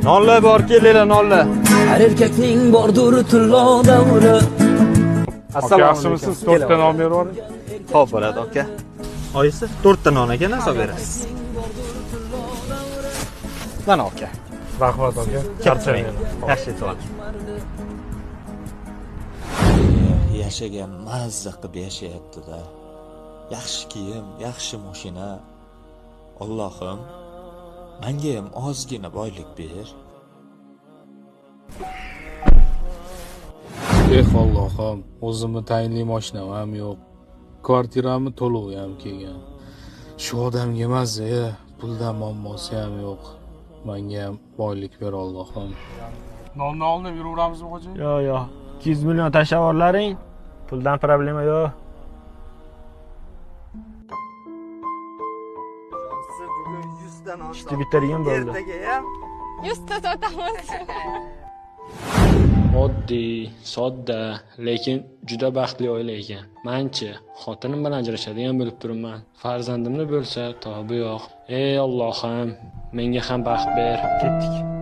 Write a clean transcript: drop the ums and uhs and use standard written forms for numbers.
Nonlar bor, kelinglar nonlar. Har erkakning bordur tillo davri. Aka yaxshimisiz? 4 ta non berib yuboring. Xo'p bo'ladi aka. Oyisi 4 ta non ekan, hisob berasiz. Mana aka. Rahmat aka. Charchamayman. Yaxshi e'tibor. Yashagan mazza qilib yashayapti-da. Yaxshi kiyim, yaxshi mashina. Allohim, menga ham ozgina boylik ber. Allohim, o'zimni tayinli mashinam ham yo'q. Kvartiramni to'lovi ham kelgan. Shu odamga emas-ya, puldan muammosi ham yo'q. Menga ham boylik ber Allohim. Nonni olib yuraveramizmi xo'ja? Yo'q. 200 million tashlavorlaring. Puldan problema yo'q. Siz bugun 100 ta non Ishni bitirgan bo'ldi. Ertaga ham 100 ta sotamiz. Oddiy, sodda, lekin juda baxtli oila ekan. Men-chi, xotinim bilan ajrashadigan bo'lib turibman. Farzandimni bo'lsa, tobi yo'q. Ey Allohim, menga ham baxt ber. Ketdik.